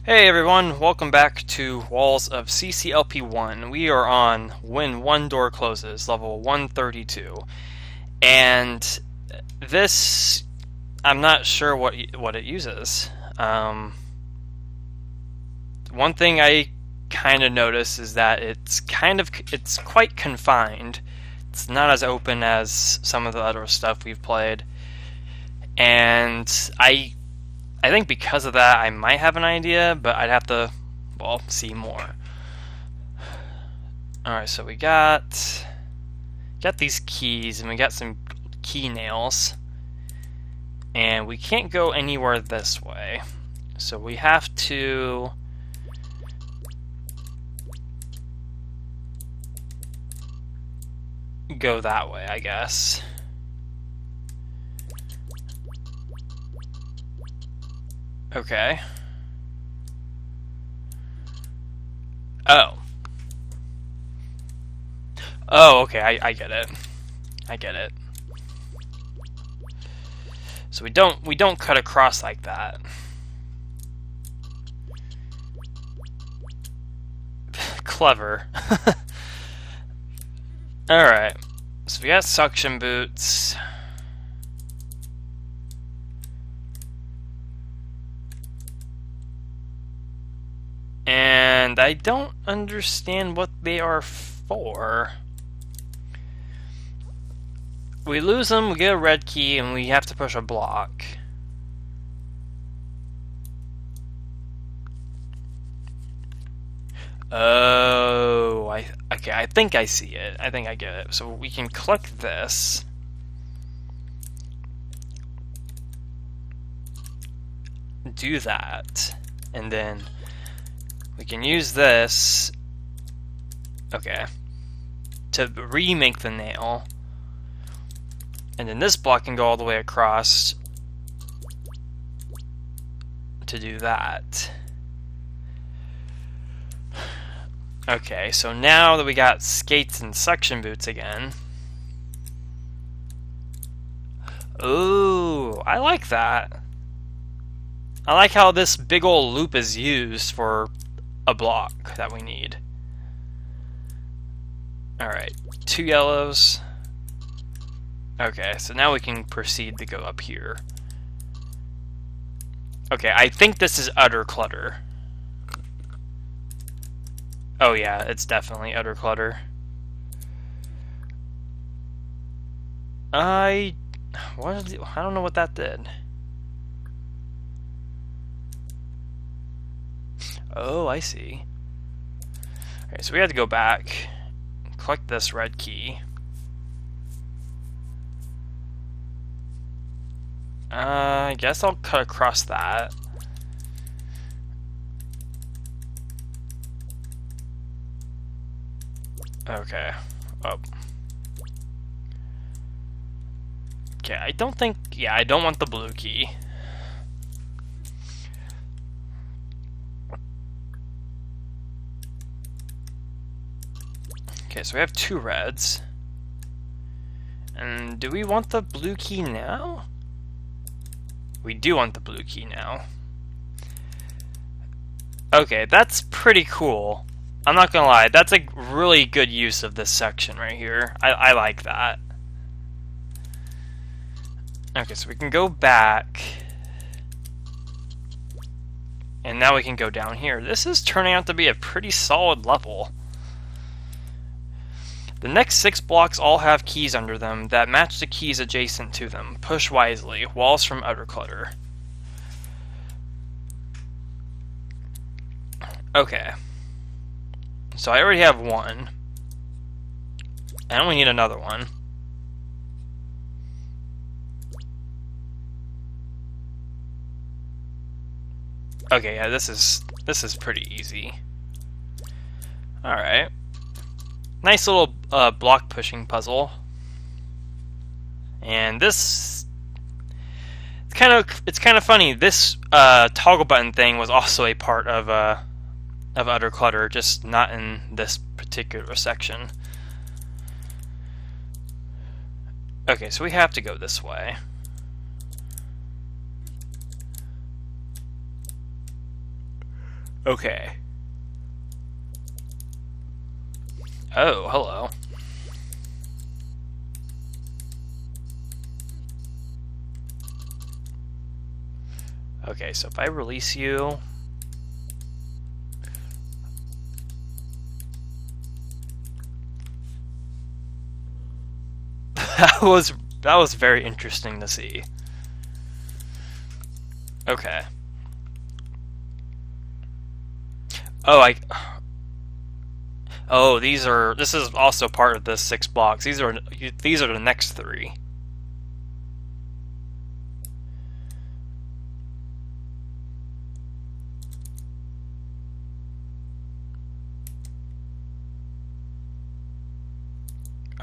Hey everyone, welcome back to Walls of WoCCLP1. We are on When One Door Closes, level 132. And this, I'm not sure what it uses. One thing I kind of notice is that it's quite confined. It's not as open as some of the other stuff we've played. And I think because of that, I might have an idea, but I'd have to, well, see more. Alright, so we got these keys, and we got some key nails. And we can't go anywhere this way. So we have to go that way, I guess. Okay. Oh. Oh, okay, I get it. I get it. So we don't cut across like that. Clever. Alright. So we got suction boots. And I don't understand what they are for. We lose them, we get a red key, and we have to push a block. Oh, okay, I think I see it. I think I get it. So we can click this. Do that. And then we can use this, okay, to remake the nail. And then this block can go all the way across to do that. Okay, so now that we got skates and suction boots again. Ooh, I like that. I like how this big old loop is used for a block that we need. Alright, 2 yellows. Okay, so now we can proceed to go up here. Okay, I think this is utter clutter. Oh yeah, it's definitely utter clutter. I don't know what that did. Oh, I see. Okay, so we have to go back, click this red key. I guess I'll cut across that. Okay. Oh. Okay, I don't think... Yeah, I don't want the blue key. Okay, so we have 2 reds. And do we want the blue key now? We do want the blue key now. Okay, that's pretty cool. I'm not gonna lie, that's a really good use of this section right here. I like that. Okay, so we can go back. And now we can go down here. This is turning out to be a pretty solid level. The next 6 blocks all have keys under them that match the keys adjacent to them. Push wisely. Walls from utter clutter. Okay. So I already have 1. I only need another one. Okay, yeah, this is pretty easy. Alright. Nice little block pushing puzzle. And this it's kind of funny. This toggle button thing was also a part of utter clutter, just not in this particular section. Okay, so we have to go this way. Okay. Oh, hello. Okay, so if I release you... that was very interesting to see. Okay. Oh, oh, this is also part of the 6 blocks. These are the next 3.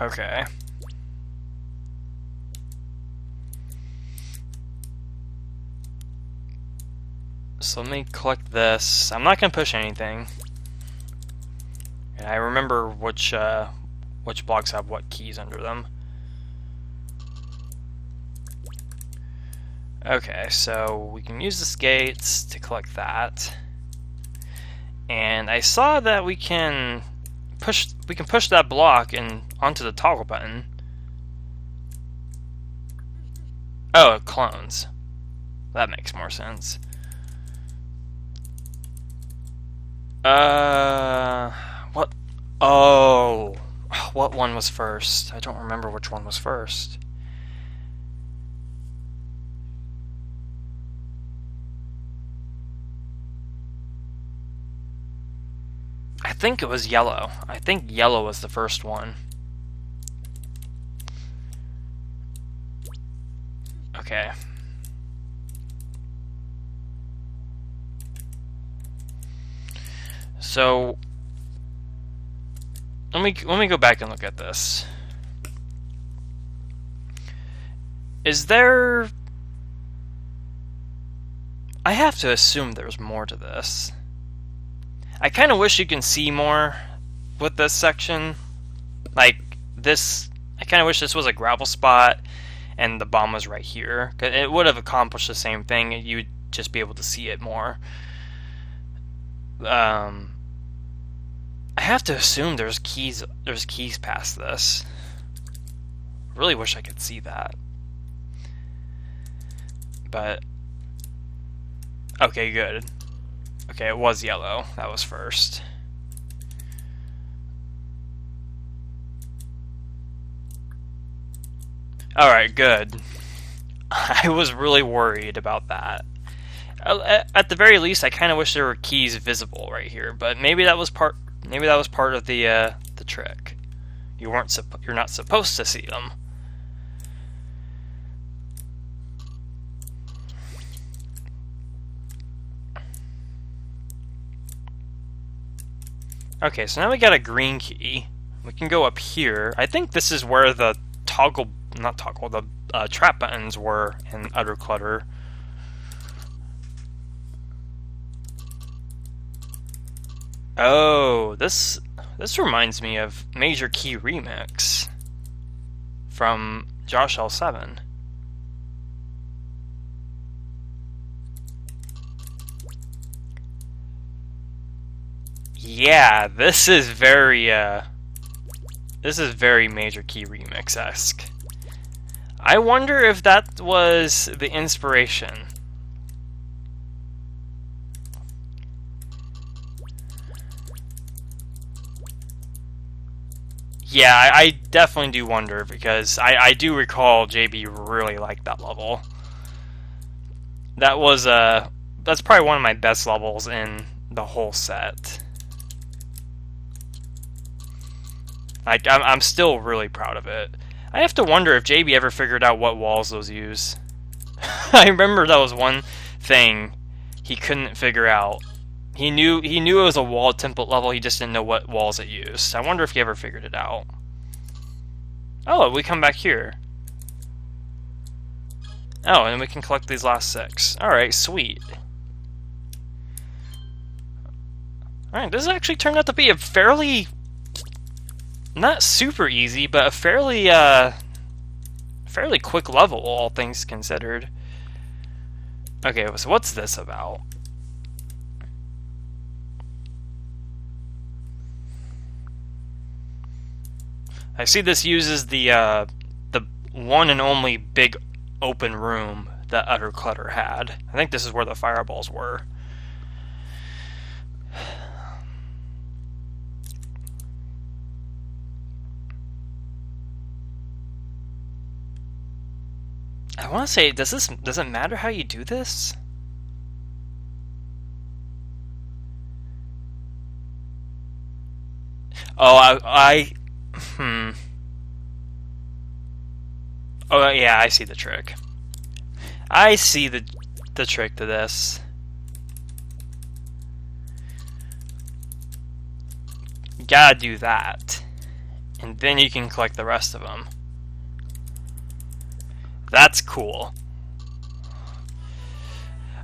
Okay. So let me collect this. I'm not gonna push anything. And I remember which blocks have what keys under them. Okay, so we can use the skates to collect that. And I saw that we can push that block and onto the toggle button. Oh, it clones. That makes more sense. What? Oh, what one was first? I don't remember which one was first. I think it was yellow. I think yellow was the first one. Okay. So let me go back and look at this. Is there... I have to assume there's more to this. I kind of wish you can see more with this section. Like this, I kind of wish this was a gravel spot and the bomb was right here. 'Cause it would have accomplished the same thing. You would just be able to see it more. I have to assume there's keys past this. I really wish I could see that. But okay, good. Okay, it was yellow. That was first. Alright, good. I was really worried about that. At the very least, I kind of wish there were keys visible right here, but maybe that was part of the trick. You're not supposed to see them. Okay, so now we got a green key. We can go up here. I think this is where the trap buttons were in Utter Clutter. Oh, this reminds me of Major Key Remix from Josh L7. Yeah, this is very Major Key Remix-esque. I wonder if that was the inspiration. Yeah, I definitely do wonder, because I do recall JB really liked that level. That was that's probably one of my best levels in the whole set. I'm still really proud of it. I have to wonder if JB ever figured out what walls those use. I remember that was one thing he couldn't figure out. He knew it was a wall template level, he just didn't know what walls it used. I wonder if he ever figured it out. Oh, we come back here. Oh, and we can collect these last 6. Alright, sweet. Alright, this actually turned out to be a fairly... not super easy, but a fairly quick level, all things considered. Okay, so what's this about? I see this uses the one and only big open room that Utter Clutter had. I think this is where the fireballs were. I want to say, does it matter how you do this? Oh, Oh, yeah, I see the trick. I see the trick to this. You gotta do that. And then you can collect the rest of them. That's cool.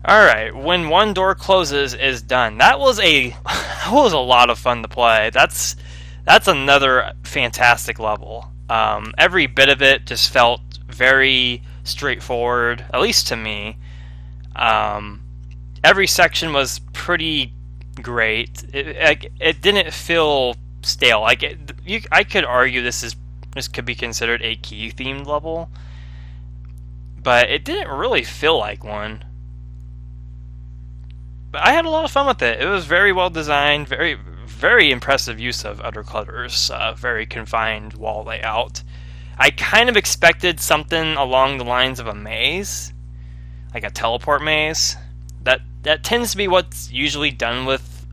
Alright, when one door closes is done. That was a lot of fun to play. That's another fantastic level. Every bit of it just felt very straightforward, at least to me. Every section was pretty great. It didn't feel stale. I could argue this could be considered a key themed level, but it didn't really feel like one. But I had a lot of fun with it. It was very well designed, very, very impressive use of Utter Clutter's very confined wall layout. I kind of expected something along the lines of a maze, like a teleport maze. That tends to be what's usually done with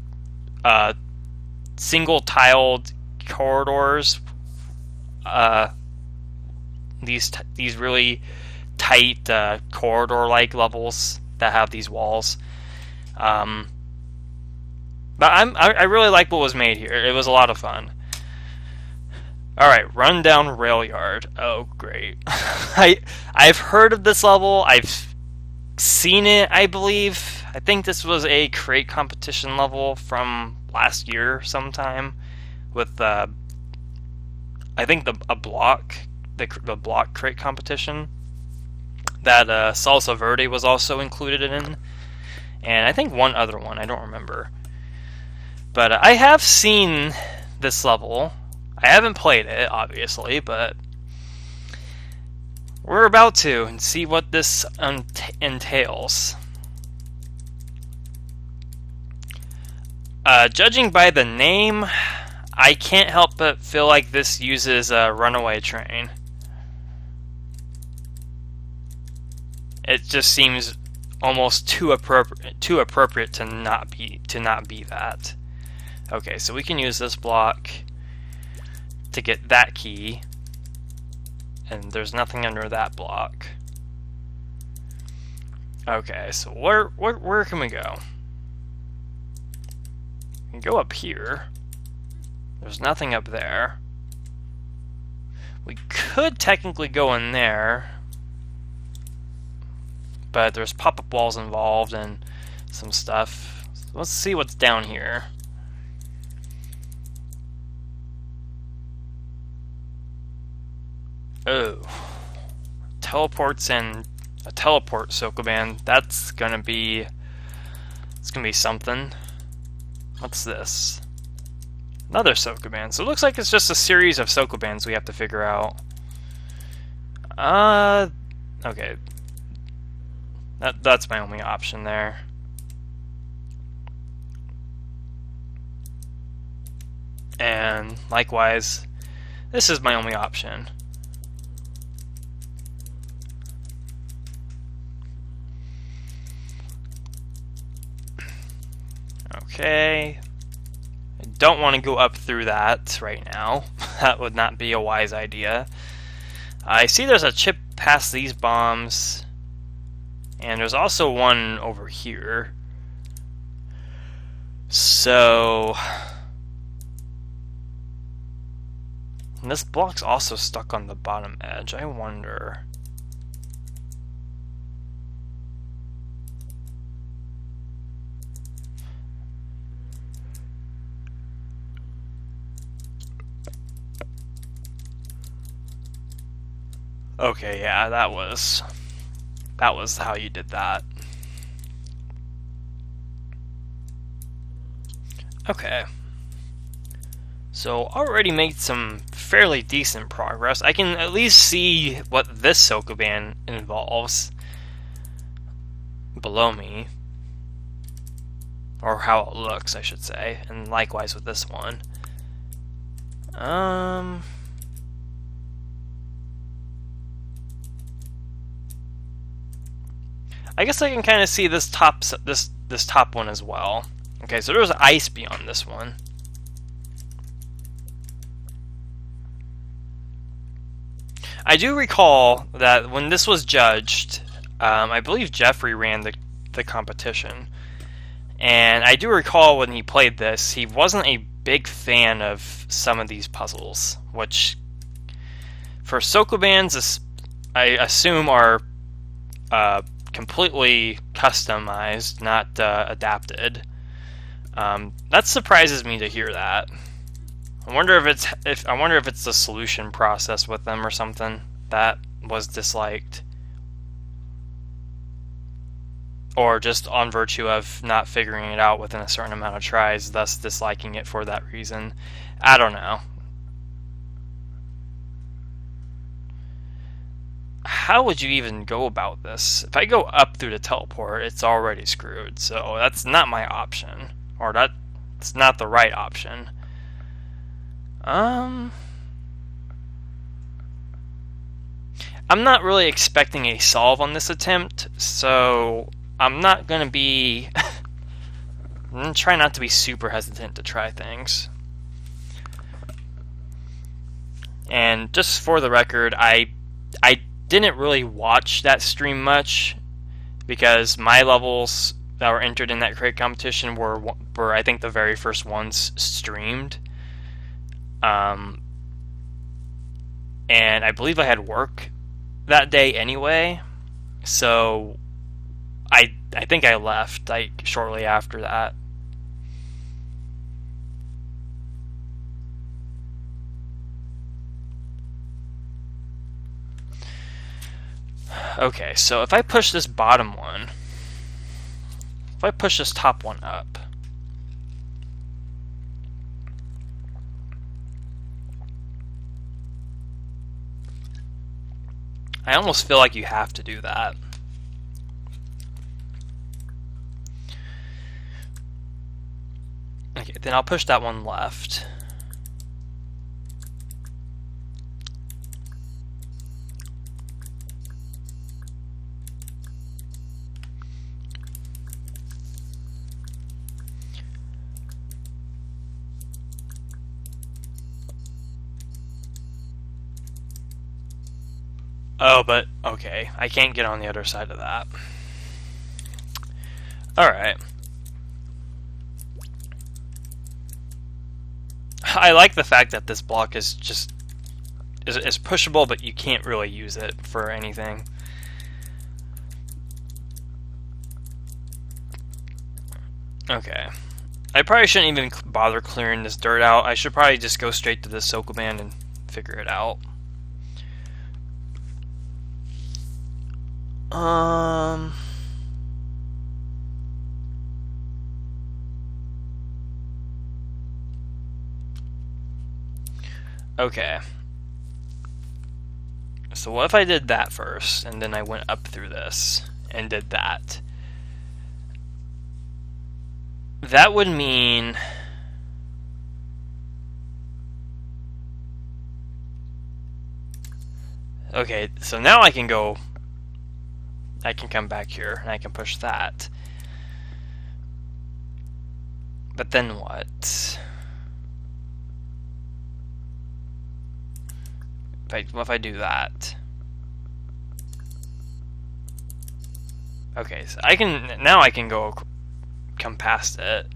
single-tiled corridors. These really tight corridor-like levels that have these walls. But I really like what was made here. It was a lot of fun. Alright, Rundown Railyard. Oh, great. I've heard of this level. I've seen it, I believe. I think this was a crate competition level from last year sometime with, I think the block crate competition that Salsa Verde was also included in. And I think one other one, I don't remember. But I have seen this level. I haven't played it, obviously, but we're about to and see what this entails. Judging by the name, I can't help but feel like this uses a runaway train. It just seems almost too appropriate to not be that. Okay, so we can use this block to get that key, and there's nothing under that block. Okay, so where can we go? We can go up here. There's nothing up there. We could technically go in there, but there's pop-up walls involved and some stuff. So let's see what's down here. Oh, teleports and a teleport Sokoban. It's gonna be something. What's this? Another Sokoban. So it looks like it's just a series of Sokobans we have to figure out. Okay. That's my only option there. And likewise, this is my only option. Okay. I don't want to go up through that right now. That would not be a wise idea. I see there's a chip past these bombs. And there's also one over here. So... and this block's also stuck on the bottom edge. I wonder... okay, yeah, that was how you did that. Okay. So already made some fairly decent progress. I can at least see what this Sokoban involves below me. Or how it looks, I should say. And likewise with this one. I guess I can kind of see this top one as well. Okay, so there's ice beyond this one. I do recall that when this was judged, I believe Jeffrey ran the competition. And I do recall when he played this, he wasn't a big fan of some of these puzzles, which for Sokobans, I assume are completely customized, not adapted. That surprises me to hear that. I wonder if it's the solution process with them or something that was disliked. Or just on virtue of not figuring it out within a certain amount of tries, thus disliking it for that reason. I don't know. How would you even go about this? If I go up through the teleport, it's already screwed, so that's not my option. Or that's not the right option. I'm not really expecting a solve on this attempt, so I'm not going to be... I'm going to try not to be super hesitant to try things. And just for the record, I didn't really watch that stream much, because my levels that were entered in that crate competition were I think the very first ones streamed. And I believe I had work that day anyway, so I think I left like shortly after that. Okay, so if I push this bottom one, if I push this top one up, I almost feel like you have to do that. Okay, then I'll push that one left. Oh, but, okay, I can't get on the other side of that. Alright. I like the fact that this block is just... is pushable, but you can't really use it for anything. Okay. I probably shouldn't even bother clearing this dirt out. I should probably just go straight to this Sokoban and figure it out. Okay. So what if I did that first, and then I went up through this, and did that? That would mean... Okay, so now I can go... I can come back here, and I can push that. But then what? What if I do that? Okay, so now I can come past it.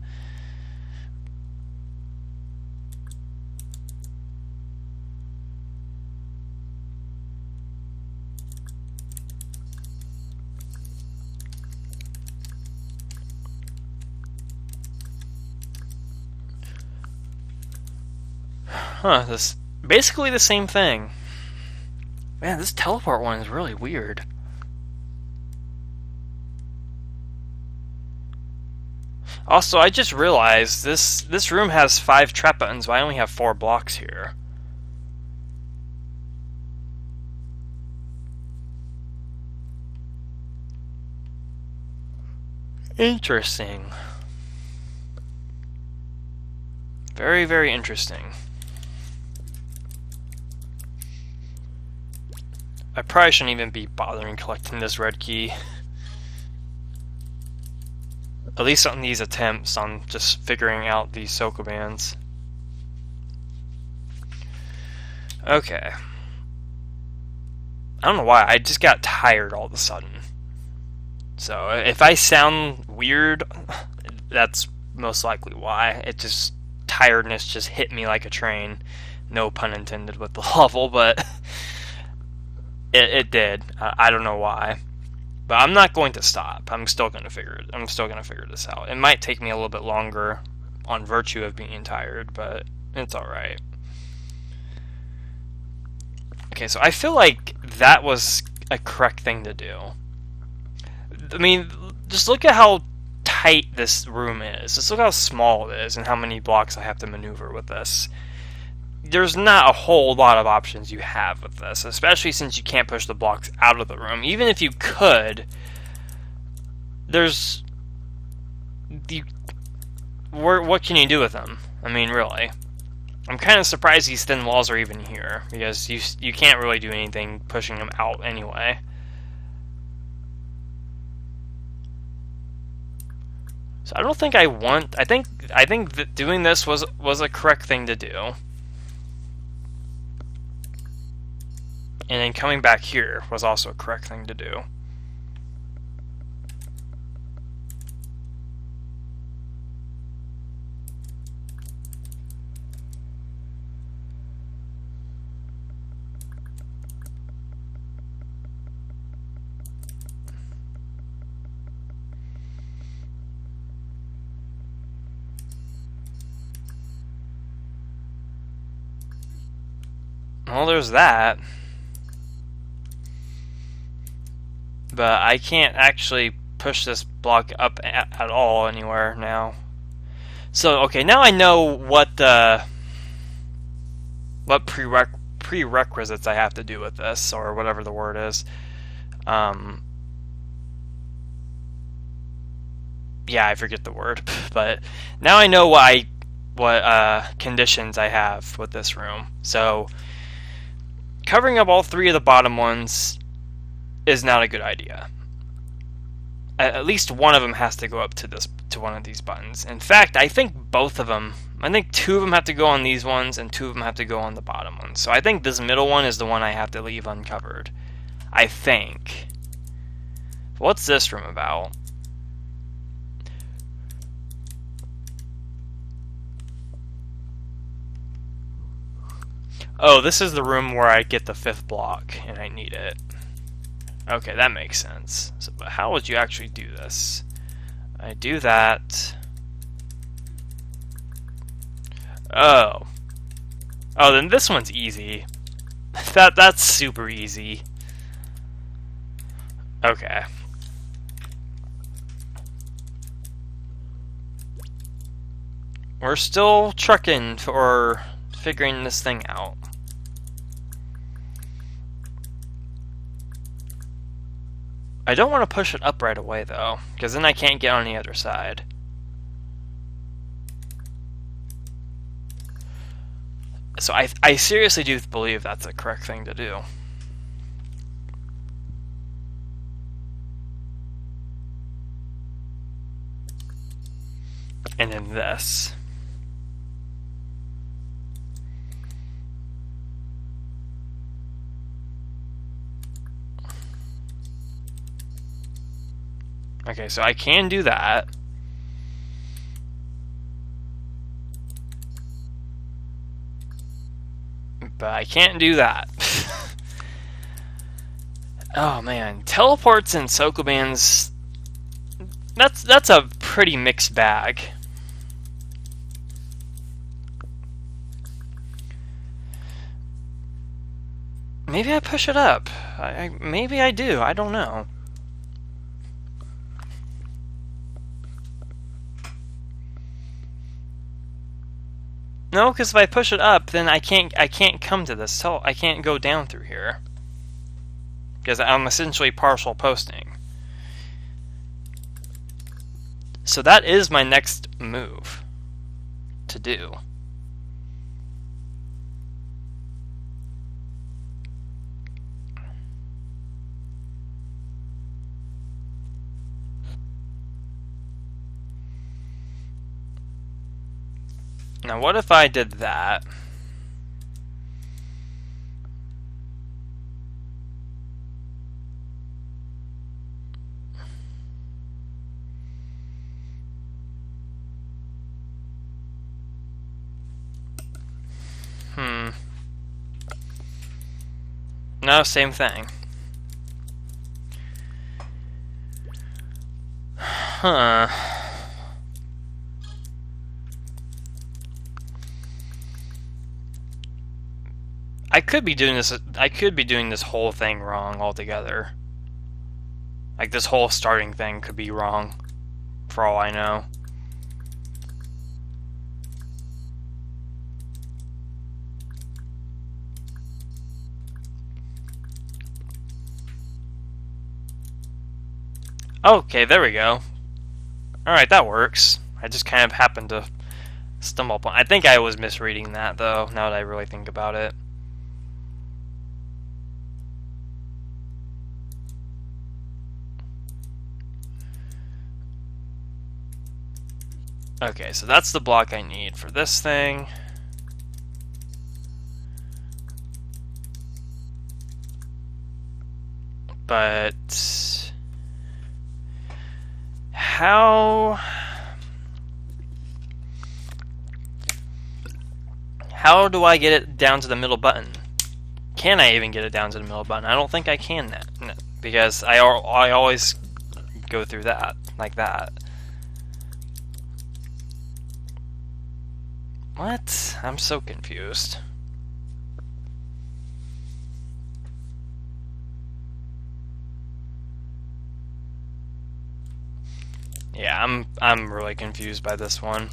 Huh, this basically the same thing. Man, this teleport one is really weird. Also, I just realized this room has 5 trap buttons, but I only have 4 blocks here. Interesting. Very, very interesting. I probably shouldn't even be bothering collecting this red key. At least on these attempts on just figuring out these Sokobands. Okay. I don't know why, I just got tired all of a sudden. So if I sound weird, that's most likely why. It just, tiredness just hit me like a train. No pun intended with the level, but it did. I don't know why. But I'm not going to stop. I'm still going to figure this out. It might take me a little bit longer on virtue of being tired, but it's alright. Okay, so I feel like that was a correct thing to do. I mean, just look at how tight this room is. Just look how small it is and how many blocks I have to maneuver with this. There's not a whole lot of options you have with this, especially since you can't push the blocks out of the room. Even if you could, what can you do with them? I mean, really. I'm kind of surprised these thin walls are even here, because you can't really do anything pushing them out anyway. So I don't think I think that doing this was a correct thing to do. And then coming back here was also a correct thing to do. Well, there's that. But I can't actually push this block up at all anywhere now. So, okay, now I know what prerequisites I have to do with this, or whatever the word is. Yeah, I forget the word, but now I know what conditions I have with this room. So, covering up all three of the bottom ones is not a good idea. At least one of them has to go up to one of these buttons. In fact, I think both of them. I think two of them have to go on these ones, and two of them have to go on the bottom ones. So I think this middle one is the one I have to leave uncovered. I think. What's this room about? Oh, this is the room where I get the 5th block, and I need it. Okay, that makes sense. So, but how would you actually do this? I do that. Oh. Oh, then this one's easy. That's super easy. Okay. We're still trucking for figuring this thing out. I don't want to push it up right away, though, because then I can't get on the other side. So I seriously do believe that's the correct thing to do. And then this. Okay, so I can do that. But I can't do that. Oh man, teleports and Sokobands, that's a pretty mixed bag. Maybe I push it up. Maybe I do. I don't know. No, because if I push it up, then I can't come to this. So I can't go down through here. Because I'm essentially partial posting. So that is my next move to do. Now what if I did that? No, same thing. Huh. I could be doing this whole thing wrong altogether. Like, this whole starting thing could be wrong, for all I know. Okay, there we go. Alright, that works. I just kind of happened to stumble upon... I think I was misreading that, though, now that I really think about it. Okay, so that's the block I need for this thing. But... How do I get it down to the middle button? Can I even get it down to the middle button? I don't think I can that, because I always go through that, like that. What? I'm so confused. Yeah, I'm really confused by this one.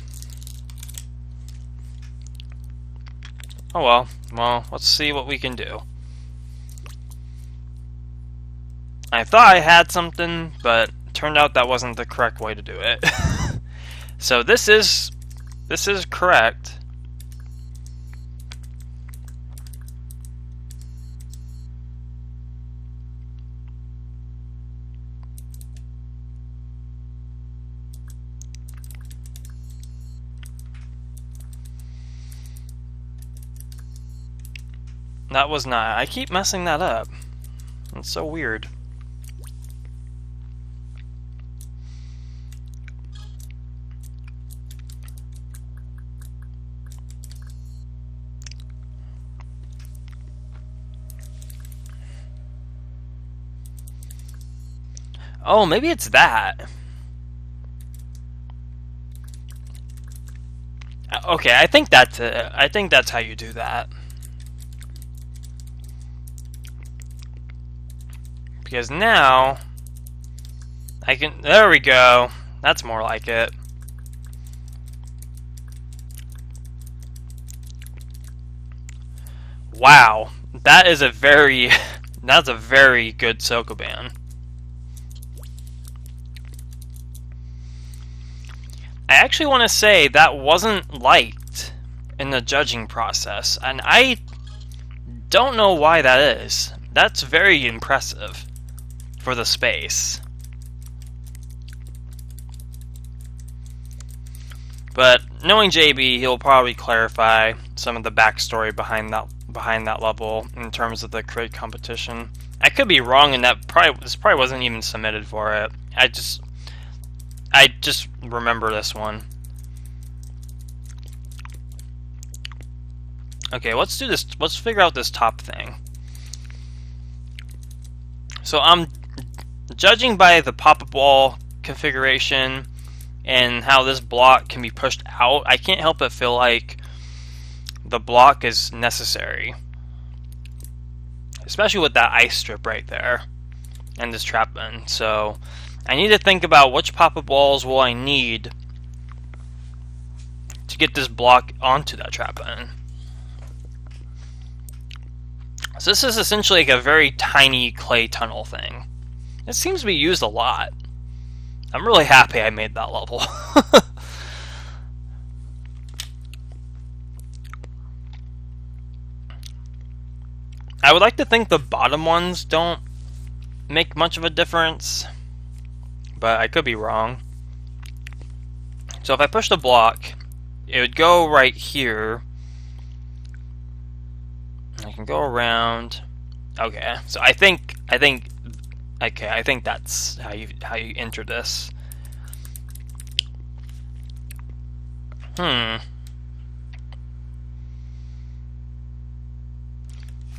Oh well. Well, let's see what we can do. I thought I had something, but it turned out that wasn't the correct way to do it. So this is correct. That was not. I keep messing that up. It's so weird. Oh, maybe it's that. Okay, I think that's it. I think that's how you do that. Because now I can, there we go. That's more like it. Wow, that is a very that's a very good Sokoban. I actually want to say that wasn't liked in the judging process, and I don't know why that is. That's very impressive for the space. But knowing JB, he'll probably clarify some of the backstory behind that level in terms of the crate competition. I could be wrong, and this probably wasn't even submitted for it. I just remember this one. Okay, let's do this. Let's figure out this top thing. So I'm judging by the pop-up wall configuration and how this block can be pushed out. I can't help but feel like the block is necessary, especially with that ice strip right there and this trap bin. So I need to think about which pop-up walls will I need to get this block onto that trap bin. So this is essentially like a very tiny clay tunnel thing. It seems to be used a lot. I'm really happy I made that level. I would like to think the bottom ones don't make much of a difference, but I could be wrong. So if I push the block, it would go right here. I can go around. Okay, so I think that's how you enter this.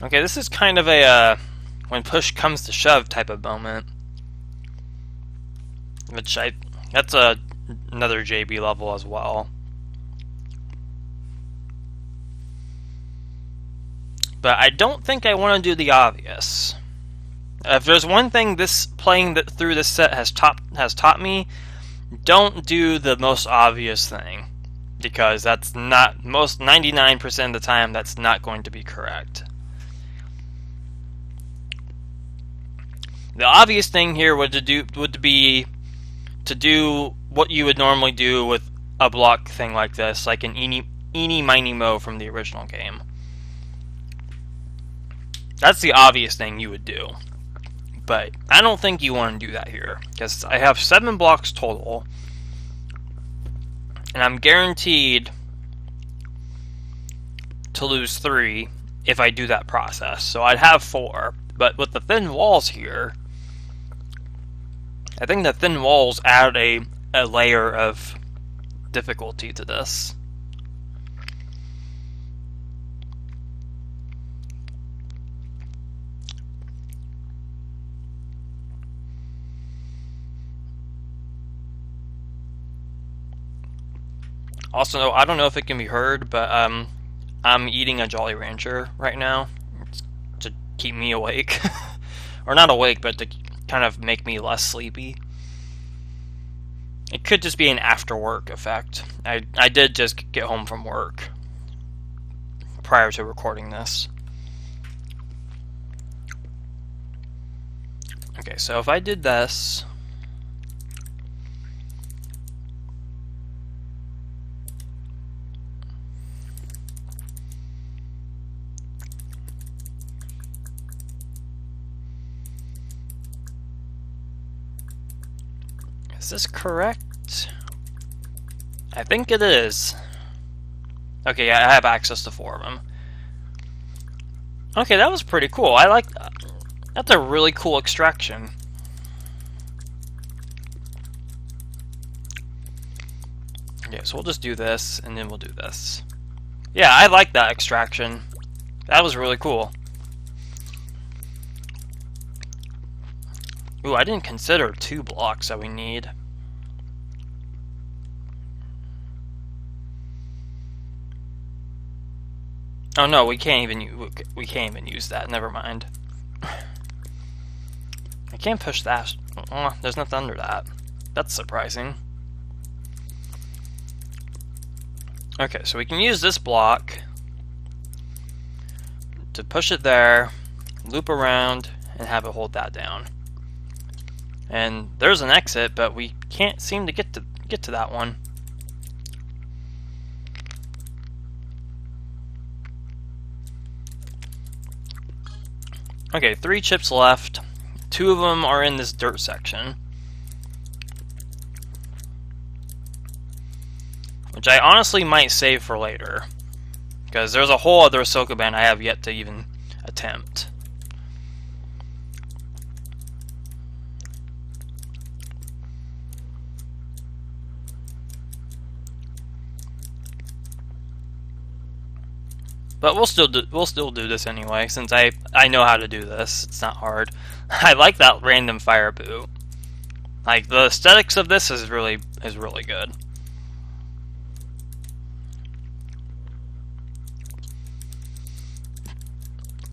Okay, this is kind of a when push comes to shove type of moment, which that's another JB level as well. But I don't think I want to do the obvious. If there's one thing this playing through this set has taught me, don't do the most obvious thing, because that's not 99% of the time that's not going to be correct. The obvious thing here would be to do what you would normally do with a block thing like this, like an eeny miny mo from the original game. That's the obvious thing you would do. But I don't think you want to do that here, because I have 7 blocks total, and I'm guaranteed to lose 3 if I do that process. So I'd have 4, but with the thin walls here, I think the thin walls add a layer of difficulty to this. Also, I don't know if it can be heard, but I'm eating a Jolly Rancher right now to keep me awake. Or not awake, but to kind of make me less sleepy. It could just be an after work effect. I did just get home from work prior to recording this. Okay, so if I did this, is this correct? I think it is. Okay, yeah, I have access to 4 of them. Okay, that was pretty cool. I like that. That's a really cool extraction. Okay, so we'll just do this, and then we'll do this. Yeah, I like that extraction. That was really cool. Ooh, I didn't consider 2 blocks that we need. Oh no, we can't even use that. Never mind. I can't push that. Oh, there's nothing under that. That's surprising. Okay, so we can use this block to push it there, loop around, and have it hold that down. And there's an exit, but we can't seem to get to that one. Okay, 3 chips left. 2 of them are in this dirt section, which I honestly might save for later, because there's a whole other Ahsoka band I have yet to even attempt. But we'll still do this anyway, since I know how to do this. It's not hard. I like that random fire boot. Like, the aesthetics of this is really good.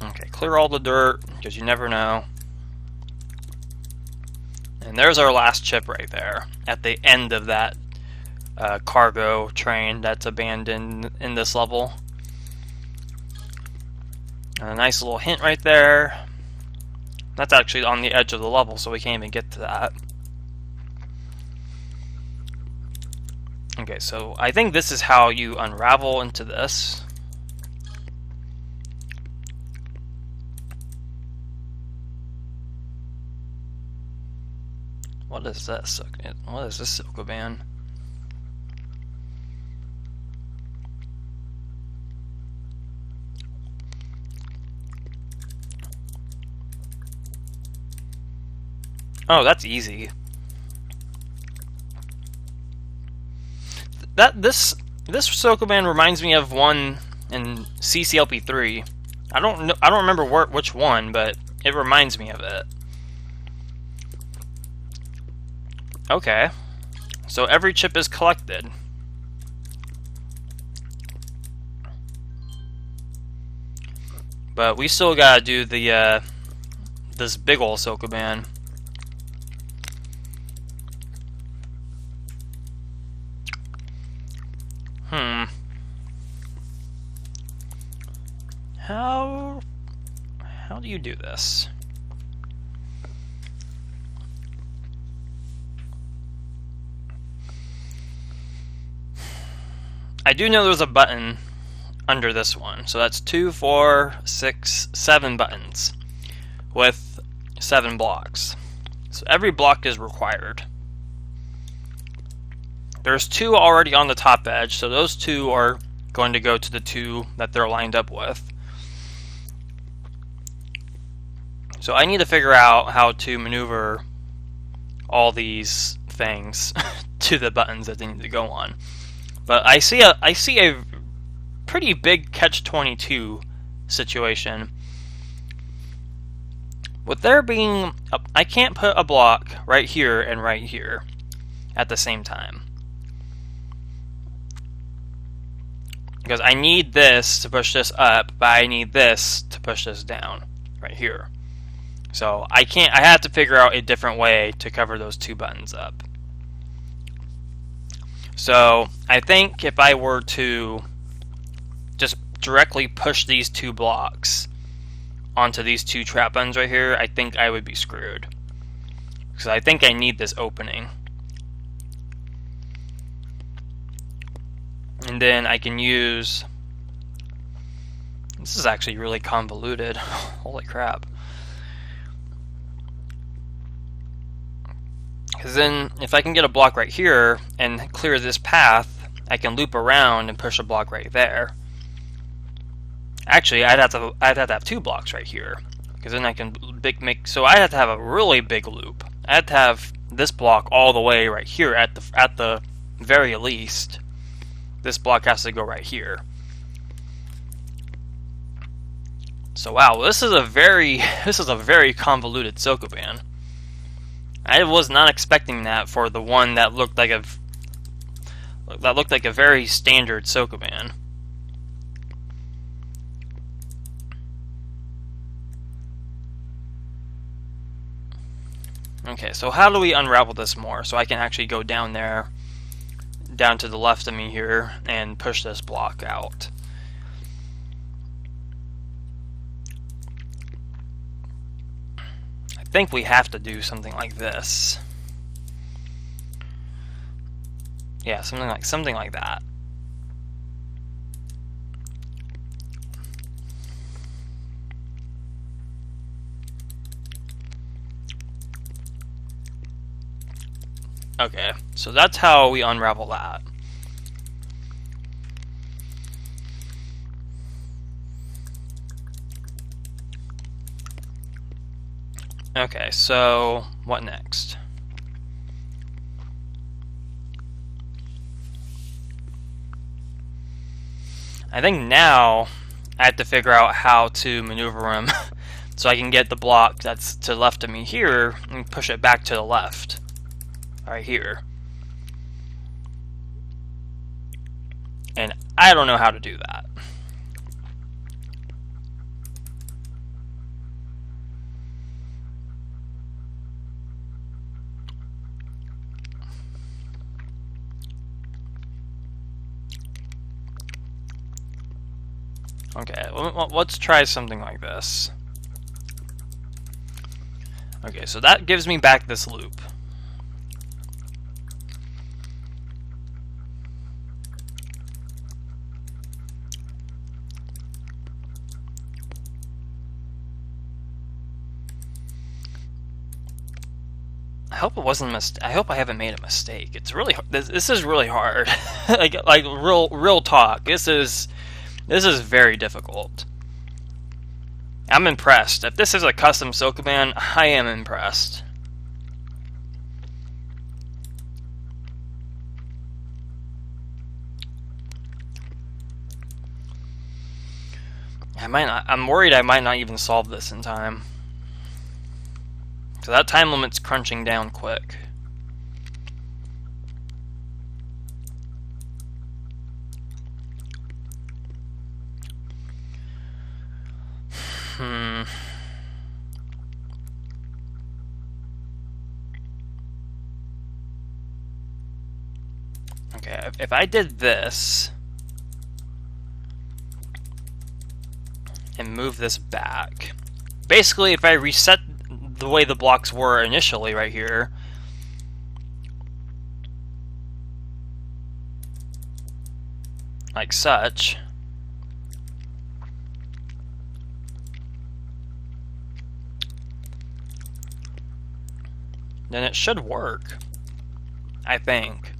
Okay, clear all the dirt, because you never know. And there's our last chip right there, at the end of that cargo train that's abandoned in this level. And a nice little hint right there. That's actually on the edge of the level, so we can't even get to that. Okay, so I think this is how you unravel into this. What is this? What is this Silcoban? Oh, that's easy. This Silcoban reminds me of one in WoCCLP1. I don't remember which one, but it reminds me of it. Okay, so every chip is collected. But we still gotta do the this big ol' Silcoban. How do you do this? I do know there's a button under this one, so that's 2, 4, 6, 7 buttons with 7 blocks. So every block is required. There's 2 already on the top edge, so those 2 are going to go to the 2 that they're lined up with. So I need to figure out how to maneuver all these things to the buttons that they need to go on. But I see a pretty big catch-22 situation. With there being I can't put a block right here and right here at the same time. Because I need this to push this up, but I need this to push this down right here. So I have to figure out a different way to cover those 2 buttons up. So I think if I were to just directly push these 2 blocks onto these 2 trap buttons right here, I think I would be screwed. Because I think I need this opening. And then I can use... This is actually really convoluted. Holy crap. Because then, if I can get a block right here and clear this path, I can loop around and push a block right there. Actually, I'd have to have 2 blocks right here, because then I can make. So I have to have a really big loop. I have to have this block all the way right here at the very least. This block has to go right here. So wow, this is a very convoluted Silcoban. I was not expecting that for the one that looked like a very standard Silcoban. Okay, so how do we unravel this more so I can actually go down there, down to the left of me here, and push this block out? I think we have to do something like this. Yeah, something like that. Okay, so that's how we unravel that. Okay, so what next? I think now I have to figure out how to maneuver them so I can get the block that's to the left of me here and push it back to the left. Right here. And I don't know how to do that. Okay, let's try something like this. Okay, so that gives me back this loop. hope it wasn't a mistake. I hope I haven't made a mistake. It's really this is really hard. like real talk. This is very difficult. I'm impressed. If this is a custom Sokoban, I am impressed. I'm worried I might not even solve this in time. So that time limit's crunching down quick. Okay, if I did this and move this back, basically if I reset the way the blocks were initially right here, like such, then it should work, I think.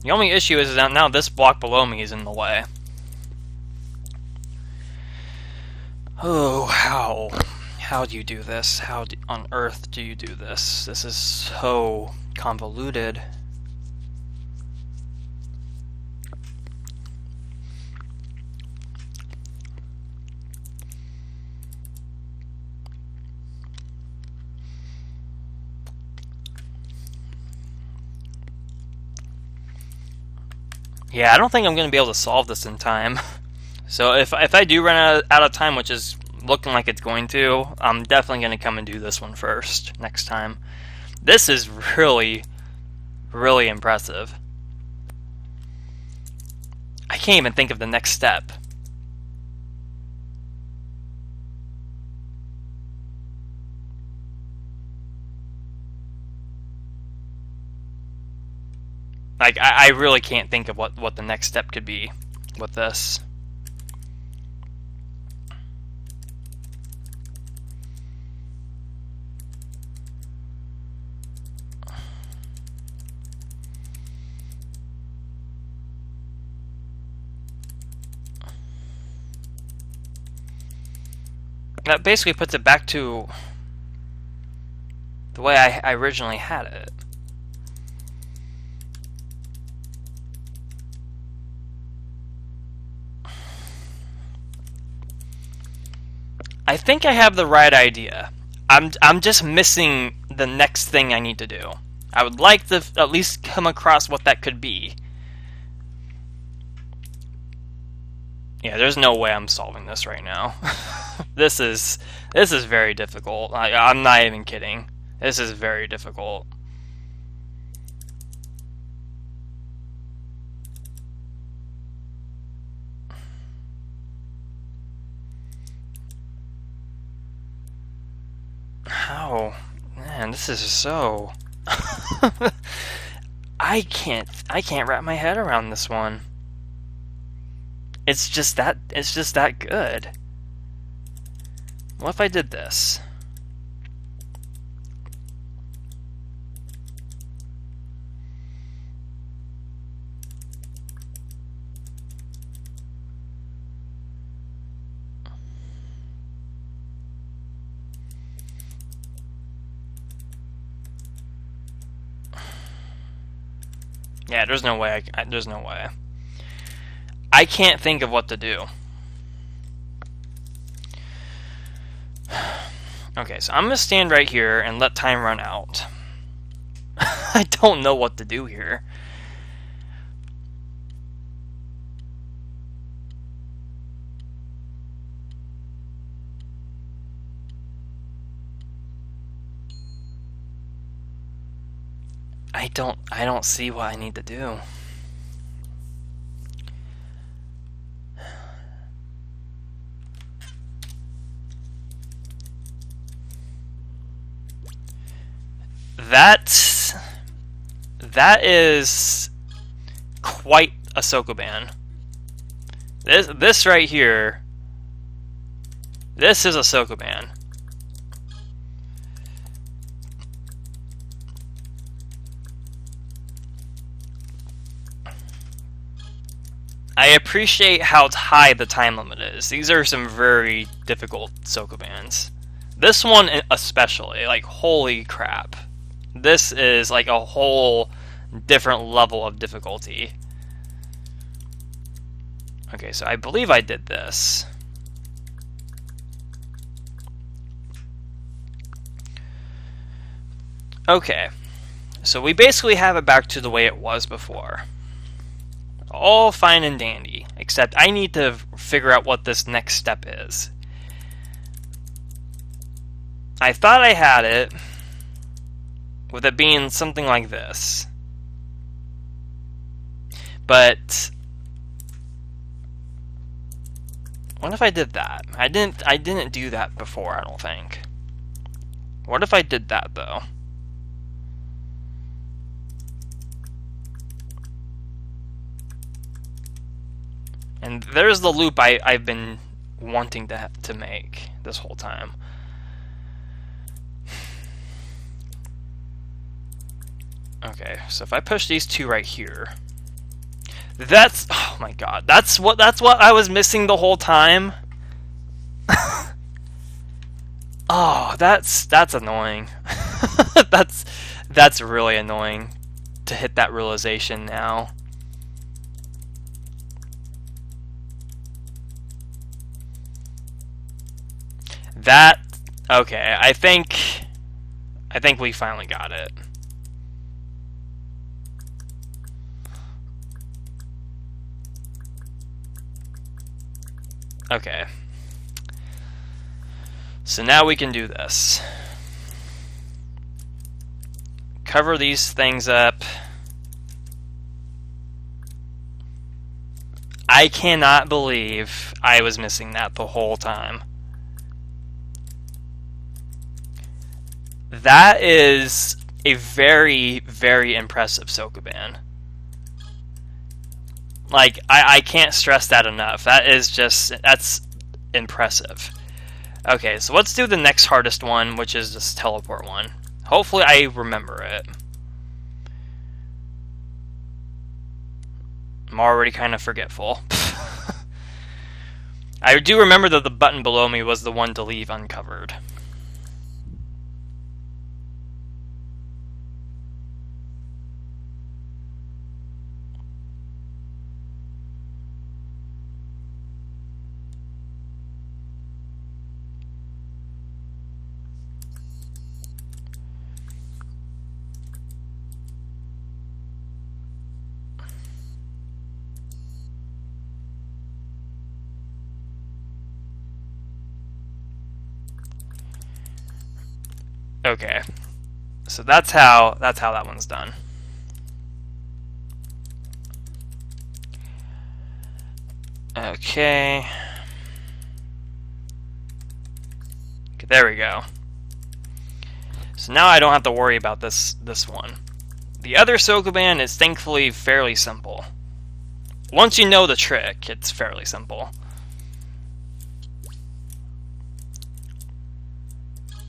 The only issue is that now this block below me is in the way. Oh, how do you do this? How on earth do you do this? This is so convoluted. Yeah, I don't think I'm going to be able to solve this in time. So if I do run out of time, which is looking like it's going to, I'm definitely going to come and do this one first next time. This is really, really impressive. I can't even think of the next step. Like, I really can't think of what the next step could be with this. That basically puts it back to the way I originally had it. I think I have the right idea. I'm just missing the next thing I need to do. I would like to at least come across what that could be. Yeah, there's no way I'm solving this right now. This is very difficult. I'm not even kidding. This is very difficult. How? Man, this is so... I can't wrap my head around this one. It's just that good. What if I did this? Yeah, there's no way. There's no way. I can't think of what to do. Okay, so I'm gonna stand right here and let time run out. I don't know what to do here. I don't see what I need to do. That is quite a Sokoban. This right here This is a Sokoban. I appreciate how high the time limit is. These are some very difficult Sokobans. This one especially, like, holy crap. This is like a whole different level of difficulty. Okay, so I believe I did this. Okay, so we basically have it back to the way it was before. All fine and dandy, except I need to figure out what this next step is. I thought I had it with it being something like this. But what if I did that? I didn't do that before, I don't think. What if I did that though? And there's the loop I've been wanting to make this whole time. Okay, so if I push these two right here, that's, oh my god, that's what I was missing the whole time. Oh, that's annoying. that's really annoying to hit that realization now. That, okay, I think we finally got it. Okay. So now we can do this. Cover these things up. I cannot believe I was missing that the whole time. That is a very, very impressive Sokoban. Like, I can't stress that enough. That's impressive. Okay, so let's do the next hardest one, which is this teleport one. Hopefully I remember it. I'm already kind of forgetful. I do remember that the button below me was the one to leave uncovered. Okay, so that's how that one's done. Okay, there we go. So now I don't have to worry about this one. The other Sokoban is thankfully fairly simple. Once you know the trick, it's fairly simple.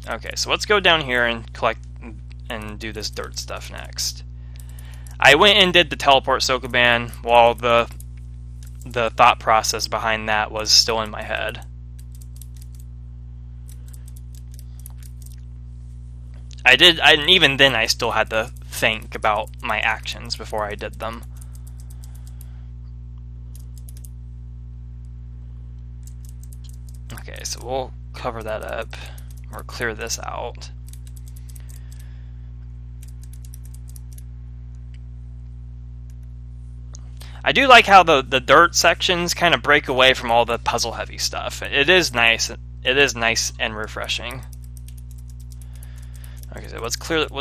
Okay, so let's go down here and collect and do this dirt stuff next. I went and did the teleport Sokoban while the thought process behind that was still in my head. And even then I still had to think about my actions before I did them. Okay, so we'll cover that up. Or clear this out. I do like how the dirt sections kind of break away from all the puzzle heavy stuff. It is nice. It is nice and refreshing. Okay, so let's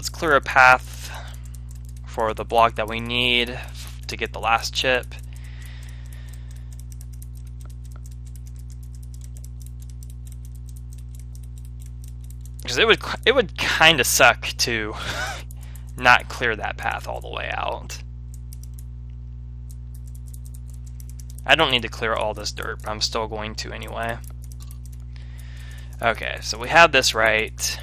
clear a path for the block that we need to get the last chip. Because it would kind of suck to not clear that path all the way out. I don't need to clear all this dirt, but I'm still going to anyway. Okay, so we have this right.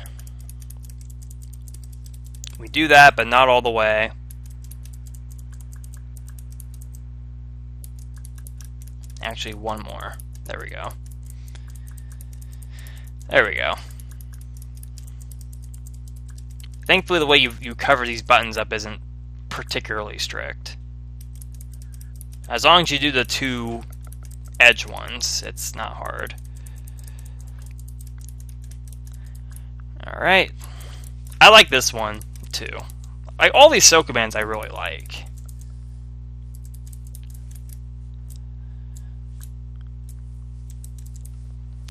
We do that, but not all the way. Actually, one more. There we go. There we go. Thankfully, the way you cover these buttons up isn't particularly strict. As long as you do the two edge ones, it's not hard. Alright. I like this one, too. Like, all these Sokobands I really like.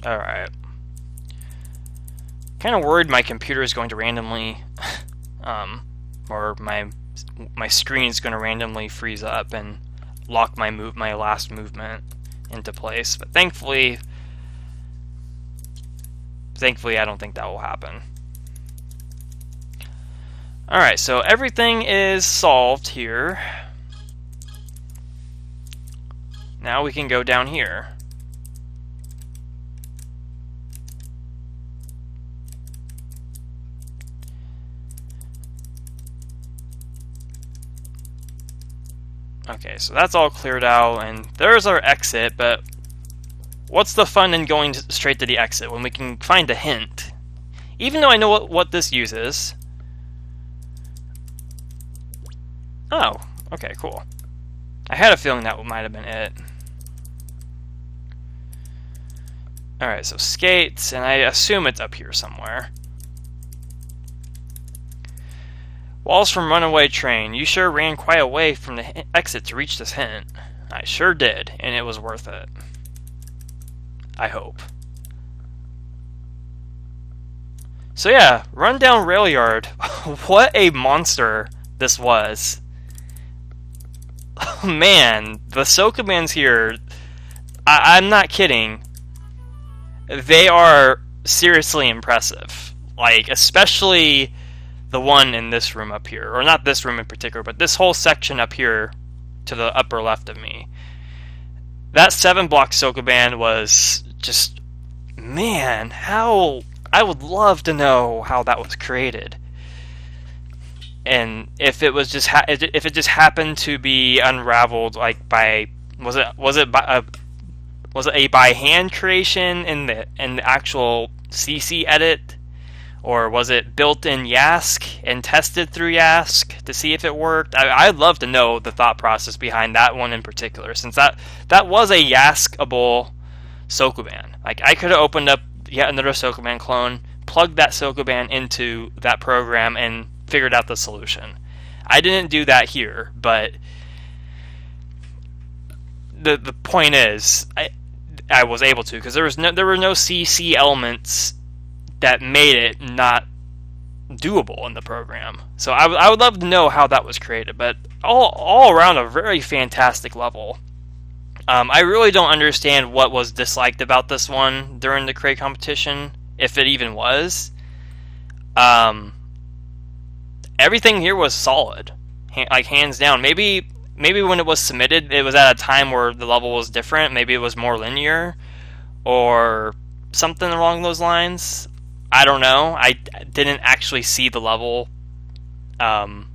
Alright. Kind of worried my computer is going to randomly, or my screen is going to randomly freeze up and lock my last movement into place. But thankfully, I don't think that will happen. Alright, so everything is solved here. Now we can go down here. Okay, so that's all cleared out, and there's our exit, but what's the fun in going straight to the exit when we can find a hint? Even though I know what this uses. Oh, okay, cool. I had a feeling that might have been it. Alright, so skates, and I assume it's up here somewhere. Walls from Runaway Train. You sure ran quite a way from the exit to reach this hint. I sure did, and it was worth it. I hope. So yeah, Rundown Railyard. What a monster this was. Oh man, the Sokobans here, I'm not kidding. They are seriously impressive. Like, especially the one in this room up here, or not this room in particular, but this whole section up here to the upper left of me. That 7-block Sokoban was just, man, how, I would love to know how that was created. And if it was just if it just happened to be unraveled like by was it a by hand creation in the actual CC edit, or was it built in Yask and tested through Yask to see if it worked? I'd love to know the thought process behind that one in particular, since that was a Yaskable Sokoban. Like, I could have opened up yet another Sokoban clone, plugged that Sokoban into that program, and figured out the solution. I didn't do that here, but the point is, I was able to, because there were no CC elements that made it not doable in the program. So I would love to know how that was created, but all around a very fantastic level. I really don't understand what was disliked about this one during the crate competition, if it even was. Everything here was solid, like hands down. Maybe when it was submitted, it was at a time where the level was different. Maybe it was more linear, or something along those lines. I don't know. I didn't actually see the level in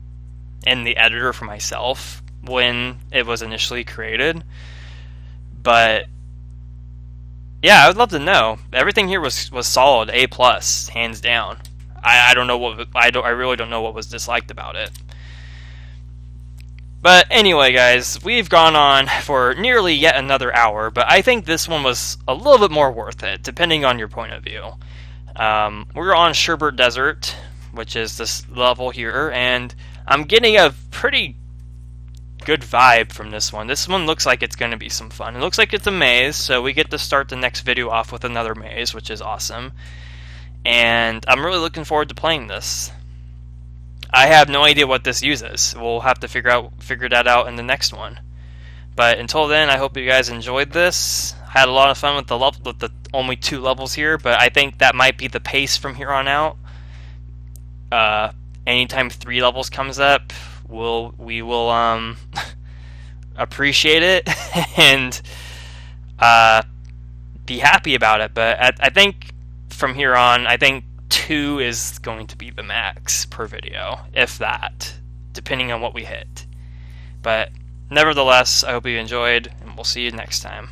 the editor for myself when it was initially created. But yeah, I would love to know. Everything here was solid, A+, hands down. I don't know what I really don't know what was disliked about it. But anyway, guys, we've gone on for nearly yet another hour, but I think this one was a little bit more worth it, depending on your point of view. We're on Sherbert Desert, which is this level here, and I'm getting a pretty good vibe from this one. This one looks like it's going to be some fun. It looks like it's a maze, so we get to start the next video off with another maze, which is awesome. And I'm really looking forward to playing this. I have no idea what this uses. We'll have to figure that out in the next one. But until then, I hope you guys enjoyed this. I had a lot of fun with the only 2 levels here, but I think that might be the pace from here on out. Anytime 3 levels comes up, we will appreciate it and be happy about it. But I think from here on, I think 2 is going to be the max per video, if that, depending on what we hit. But nevertheless, I hope you enjoyed, and we'll see you next time.